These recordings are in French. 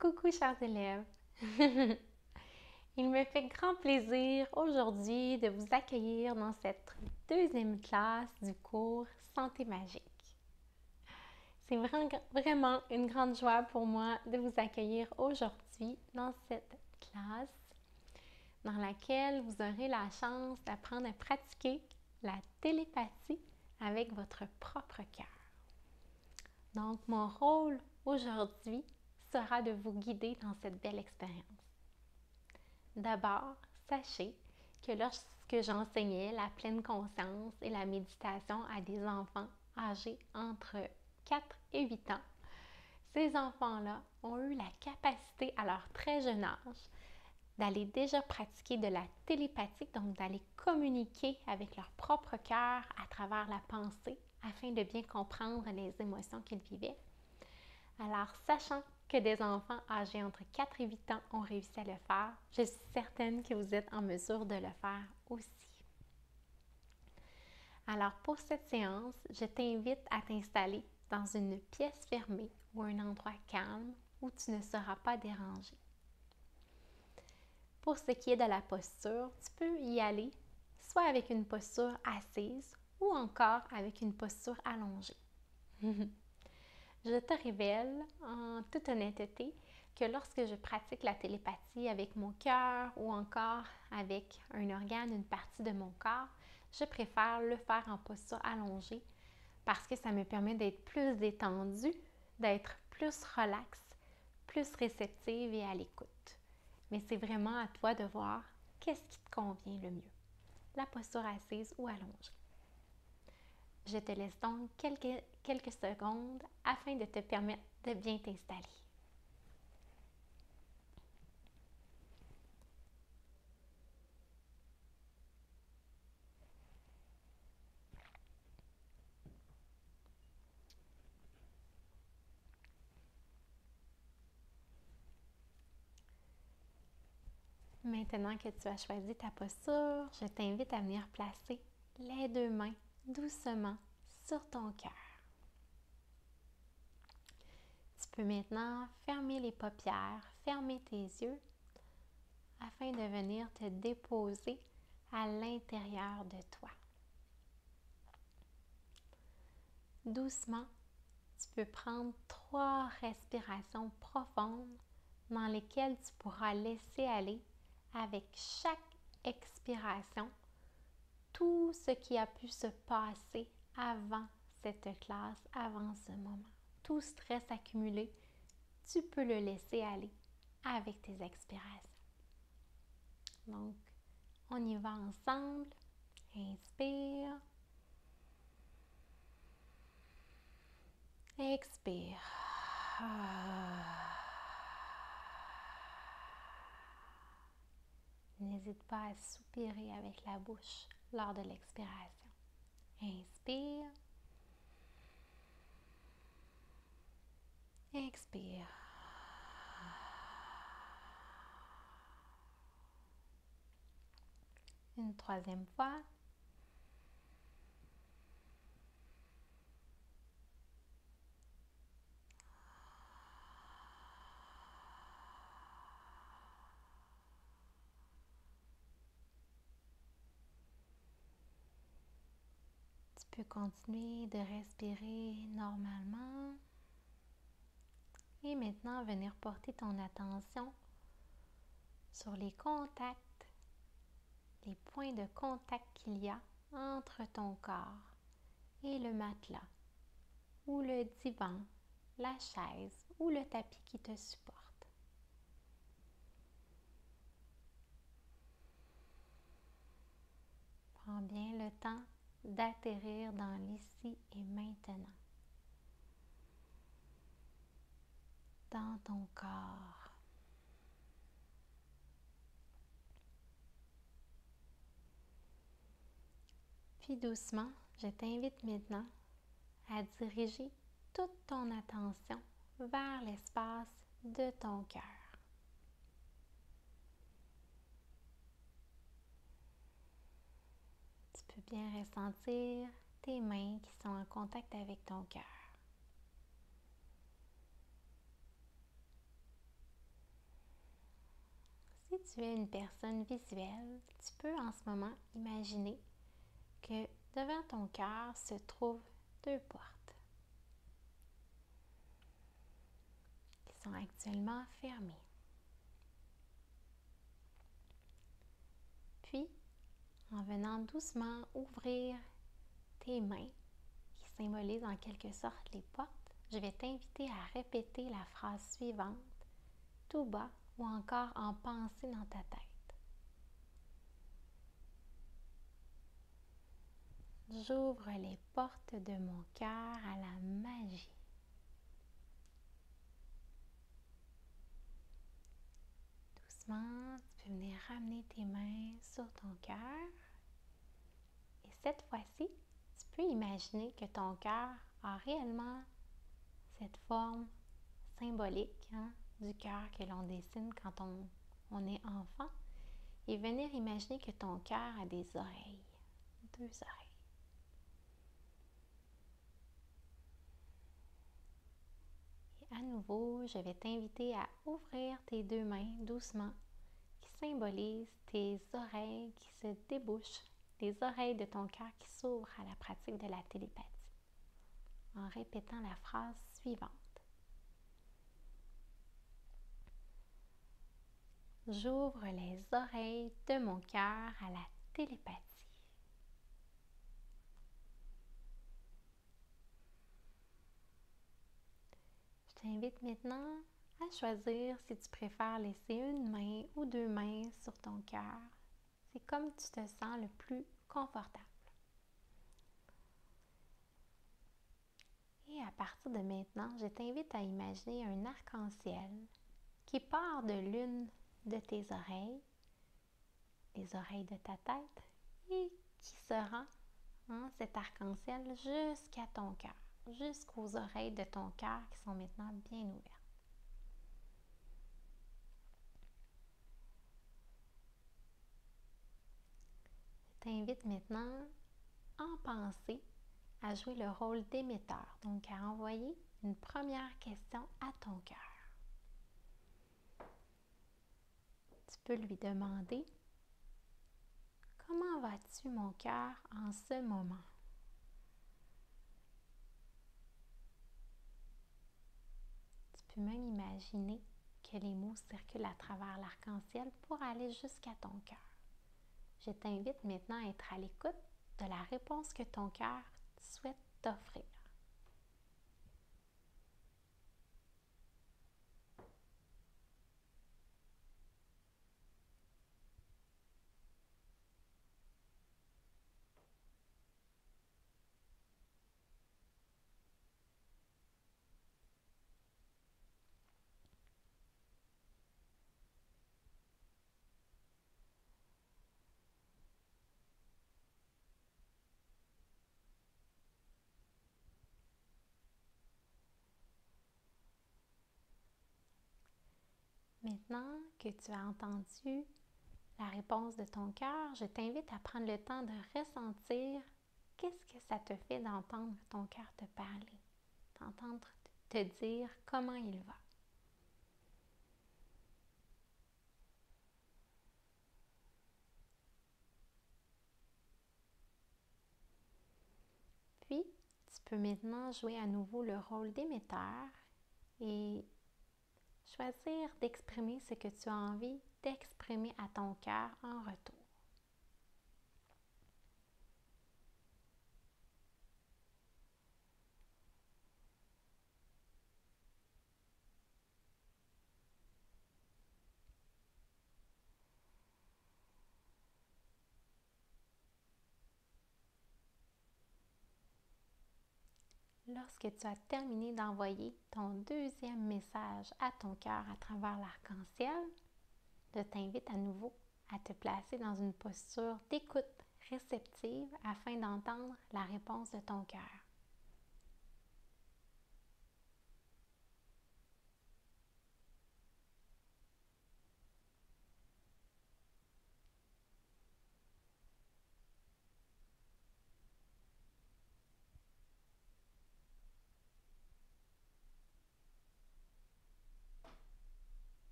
Coucou chers élèves! Il me fait grand plaisir aujourd'hui de vous accueillir dans cette deuxième classe du cours Santé magique. C'est vraiment une grande joie pour moi de vous accueillir aujourd'hui dans cette classe dans laquelle vous aurez la chance d'apprendre à pratiquer la télépathie avec votre propre cœur. Donc, mon rôle aujourd'hui sera de vous guider dans cette belle expérience. D'abord, sachez que lorsque j'enseignais la pleine conscience et la méditation à des enfants âgés entre 4 et 8 ans, ces enfants-là ont eu la capacité à leur très jeune âge d'aller déjà pratiquer de la télépathie, donc d'aller communiquer avec leur propre cœur à travers la pensée afin de bien comprendre les émotions qu'ils vivaient. Alors, sachant que des enfants âgés entre 4 et 8 ans ont réussi à le faire, je suis certaine que vous êtes en mesure de le faire aussi. Alors, pour cette séance, je t'invite à t'installer dans une pièce fermée ou un endroit calme où tu ne seras pas dérangé. Pour ce qui est de la posture, tu peux y aller soit avec une posture assise ou encore avec une posture allongée. Je te révèle en toute honnêteté que lorsque je pratique la télépathie avec mon cœur ou encore avec un organe, une partie de mon corps, je préfère le faire en posture allongée parce que ça me permet d'être plus détendue, d'être plus relax, plus réceptive et à l'écoute. Mais c'est vraiment à toi de voir qu'est-ce qui te convient le mieux, la posture assise ou allongée. Je te laisse donc quelques secondes afin de te permettre de bien t'installer. Maintenant que tu as choisi ta posture, je t'invite à venir placer les deux mains doucement sur ton cœur. Tu peux maintenant fermer les paupières, fermer tes yeux afin de venir te déposer à l'intérieur de toi. Doucement, tu peux prendre 3 respirations profondes dans lesquelles tu pourras laisser aller avec chaque expiration tout ce qui a pu se passer avant cette classe, avant ce moment. Tout stress accumulé, tu peux le laisser aller avec tes expirations. Donc, on y va ensemble. Inspire. Expire. N'hésite pas à soupirer avec la bouche lors de l'expiration. Inspire. Expire. Une troisième fois. Tu peux continuer de respirer normalement. Et maintenant, venir porter ton attention sur les contacts, les points de contact qu'il y a entre ton corps et le matelas, ou le divan, la chaise ou le tapis qui te supporte. Prends bien le temps d'atterrir dans l'ici et maintenant, dans ton corps. Puis doucement, je t'invite maintenant à diriger toute ton attention vers l'espace de ton cœur. Tu peux bien ressentir tes mains qui sont en contact avec ton cœur. tu es une personne visuelle, tu peux en ce moment imaginer que devant ton cœur se trouvent deux portes qui sont actuellement fermées. Puis, en venant doucement ouvrir tes mains, qui symbolisent en quelque sorte les portes, je vais t'inviter à répéter la phrase suivante, tout bas ou encore en pensée dans ta tête. J'ouvre les portes de mon cœur à la magie. Doucement, tu peux venir ramener tes mains sur ton cœur. Et cette fois-ci, tu peux imaginer que ton cœur a réellement cette forme symbolique du cœur que l'on dessine quand on est enfant. Et venir imaginer que ton cœur a des oreilles, deux oreilles. Et à nouveau, je vais t'inviter à ouvrir tes deux mains doucement, qui symbolisent tes oreilles qui se débouchent, les oreilles de ton cœur qui s'ouvrent à la pratique de la télépathie, en répétant la phrase suivante. J'ouvre les oreilles de mon cœur à la télépathie. Je t'invite maintenant à choisir si tu préfères laisser une main ou deux mains sur ton cœur. C'est comme tu te sens le plus confortable. Et à partir de maintenant, je t'invite à imaginer un arc-en-ciel qui part de l'une de tes oreilles, les oreilles de ta tête, et qui se rend, cet arc-en-ciel, jusqu'à ton cœur, jusqu'aux oreilles de ton cœur qui sont maintenant bien ouvertes. Je t'invite maintenant, en pensée, à jouer le rôle d'émetteur, donc à envoyer une première question à ton cœur. Tu peux lui demander « Comment vas-tu, mon cœur, en ce moment? » Tu peux même imaginer que les mots circulent à travers l'arc-en-ciel pour aller jusqu'à ton cœur. Je t'invite maintenant à être à l'écoute de la réponse que ton cœur souhaite t'offrir. Maintenant que tu as entendu la réponse de ton cœur, je t'invite à prendre le temps de ressentir qu'est-ce que ça te fait d'entendre ton cœur te parler, d'entendre te dire comment il va. Puis, tu peux maintenant jouer à nouveau le rôle d'émetteur et choisir d'exprimer ce que tu as envie d'exprimer à ton cœur en retour. Lorsque tu as terminé d'envoyer ton deuxième message à ton cœur à travers l'arc-en-ciel, je t'invite à nouveau à te placer dans une posture d'écoute réceptive afin d'entendre la réponse de ton cœur.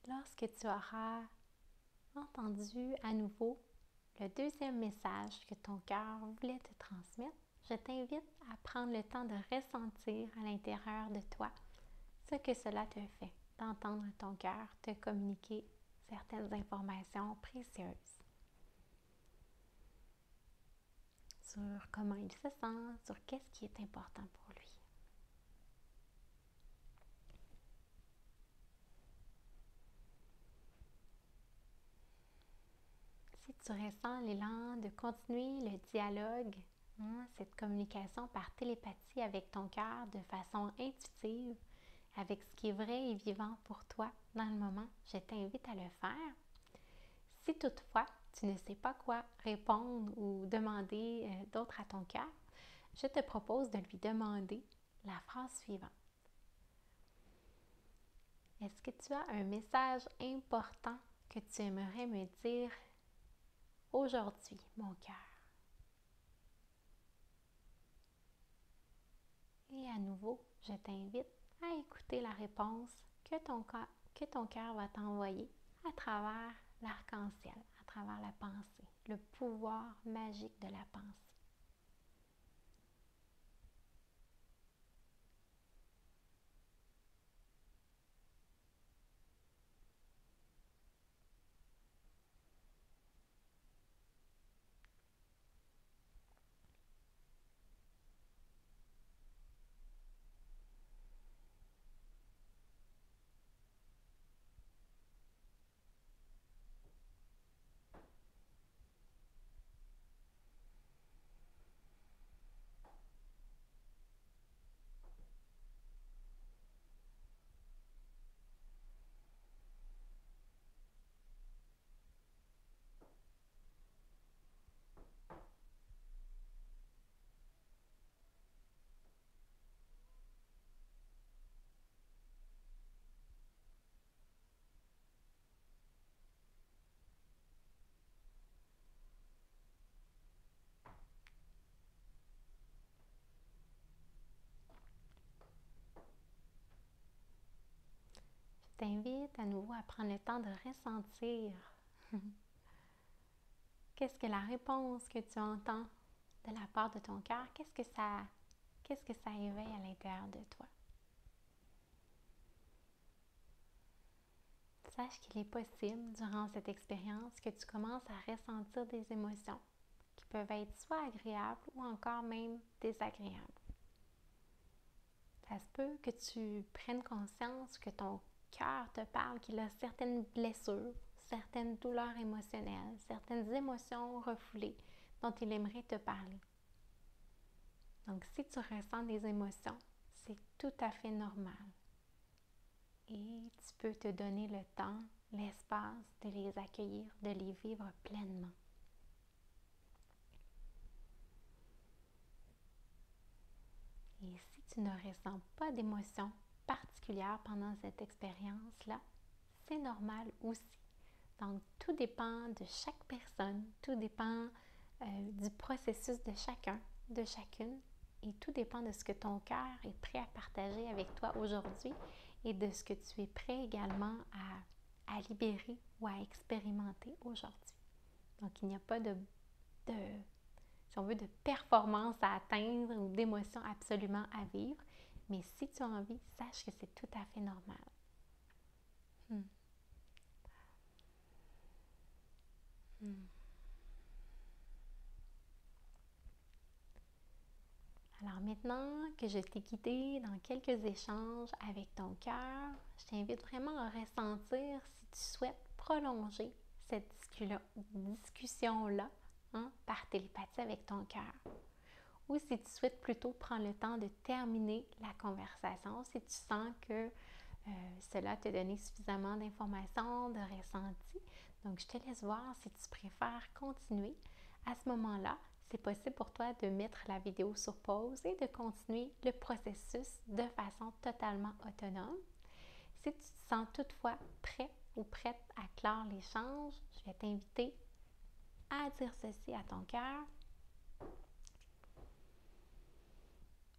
Lorsque tu auras entendu à nouveau le deuxième message que ton cœur voulait te transmettre, je t'invite à prendre le temps de ressentir à l'intérieur de toi ce que cela te fait, d'entendre ton cœur te communiquer certaines informations précieuses sur comment il se sent, sur qu'est-ce qui est important pour lui. Si tu ressens l'élan de continuer le dialogue, cette communication par télépathie avec ton cœur de façon intuitive, avec ce qui est vrai et vivant pour toi dans le moment, je t'invite à le faire. Si toutefois tu ne sais pas quoi répondre ou demander d'autre à ton cœur, je te propose de lui demander la phrase suivante. Est-ce que tu as un message important que tu aimerais me dire aujourd'hui, mon cœur? Et à nouveau, je t'invite à écouter la réponse que ton cœur va t'envoyer à travers l'arc-en-ciel, à travers la pensée, le pouvoir magique de la pensée. Je t'invite à nouveau à prendre le temps de ressentir qu'est-ce que la réponse que tu entends de la part de ton cœur, qu'est-ce que ça éveille à l'intérieur de toi. Sache qu'il est possible, durant cette expérience, que tu commences à ressentir des émotions qui peuvent être soit agréables ou encore même désagréables. Ça se peut que tu prennes conscience que ton cœur te parle qu'il a certaines blessures, certaines douleurs émotionnelles, certaines émotions refoulées dont il aimerait te parler. Donc, si tu ressens des émotions, c'est tout à fait normal. Et tu peux te donner le temps, l'espace de les accueillir, de les vivre pleinement. Et si tu ne ressens pas d'émotion particulière pendant cette expérience-là, c'est normal aussi. Donc, tout dépend de chaque personne, tout dépend du processus de chacun, de chacune, et tout dépend de ce que ton cœur est prêt à partager avec toi aujourd'hui et de ce que tu es prêt également à libérer ou à expérimenter aujourd'hui. Donc, il n'y a pas si on veut, de performance à atteindre ou d'émotion absolument à vivre, mais si tu as envie, sache que c'est tout à fait normal. Alors maintenant que je t'ai guidé dans quelques échanges avec ton cœur, je t'invite vraiment à ressentir si tu souhaites prolonger cette discussion-là par télépathie avec ton cœur. Ou si tu souhaites plutôt prendre le temps de terminer la conversation, si tu sens que cela t'a donné suffisamment d'informations, de ressentis. Donc, je te laisse voir si tu préfères continuer. À ce moment-là, c'est possible pour toi de mettre la vidéo sur pause et de continuer le processus de façon totalement autonome. Si tu te sens toutefois prêt ou prête à clore l'échange, je vais t'inviter à dire ceci à ton cœur.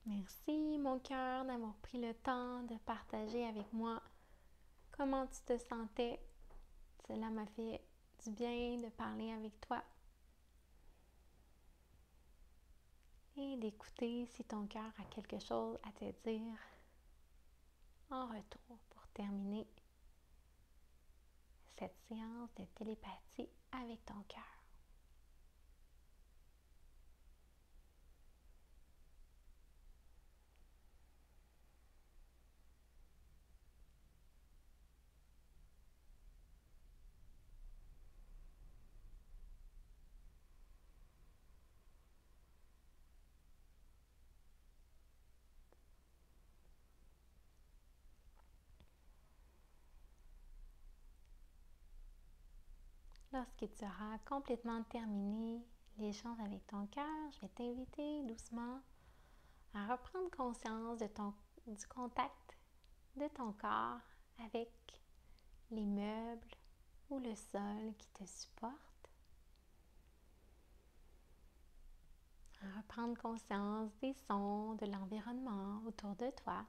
Merci mon cœur d'avoir pris le temps de partager avec moi comment tu te sentais. Cela m'a fait du bien de parler avec toi et d'écouter si ton cœur a quelque chose à te dire en retour pour terminer cette séance de télépathie avec ton cœur. Lorsque tu auras complètement terminé l'échange avec ton cœur, je vais t'inviter doucement à reprendre conscience du contact de ton corps avec les meubles ou le sol qui te supportent. À reprendre conscience des sons de l'environnement autour de toi.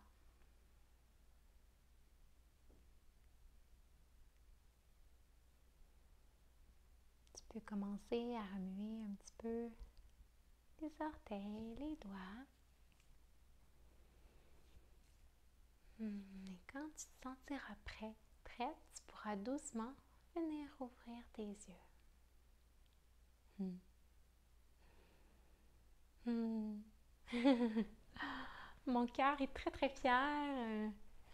Tu peux commencer à remuer un petit peu les orteils, les doigts. Et quand tu te sentiras prête, tu pourras doucement venir ouvrir tes yeux. Mon cœur est très très fier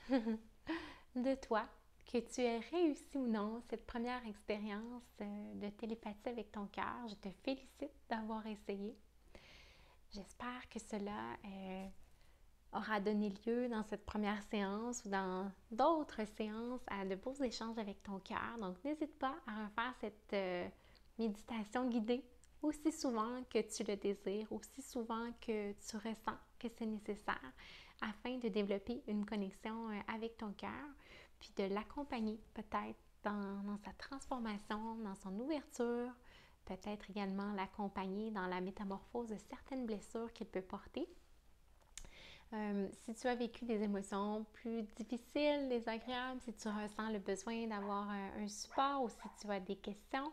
de toi, que tu aies réussi ou non cette première expérience de télépathie avec ton cœur. Je te félicite d'avoir essayé. J'espère que cela aura donné lieu dans cette première séance ou dans d'autres séances à de beaux échanges avec ton cœur. Donc, n'hésite pas à refaire cette méditation guidée aussi souvent que tu le désires, aussi souvent que tu ressens que c'est nécessaire afin de développer une connexion avec ton cœur, puis de l'accompagner peut-être dans sa transformation, dans son ouverture, peut-être également l'accompagner dans la métamorphose de certaines blessures qu'il peut porter. Si tu as vécu des émotions plus difficiles, désagréables, si tu ressens le besoin d'avoir un support ou si tu as des questions,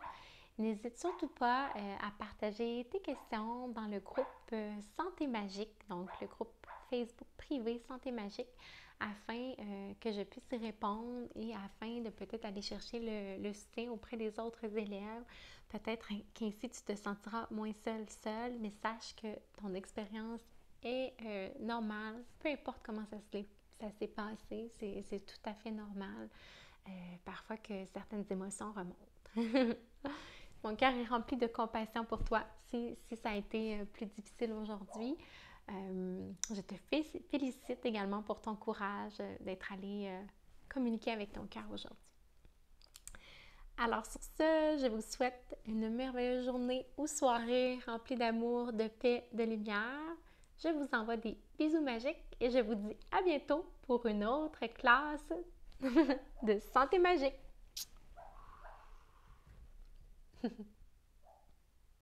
n'hésite surtout pas à partager tes questions dans le groupe Santé Magique, donc le groupe Facebook privé Santé Magique, afin que je puisse y répondre et afin de peut-être aller chercher le soutien auprès des autres élèves. Peut-être qu'ainsi tu te sentiras moins seul, mais sache que ton expérience est normale, peu importe comment ça s'est passé, c'est tout à fait normal. Parfois que certaines émotions remontent. Mon cœur est rempli de compassion pour toi si ça a été plus difficile aujourd'hui. Je te félicite également pour ton courage d'être allé communiquer avec ton cœur aujourd'hui. Alors sur ce, je vous souhaite une merveilleuse journée ou soirée remplie d'amour, de paix, de lumière. Je vous envoie des bisous magiques et je vous dis à bientôt pour une autre classe de santé magique.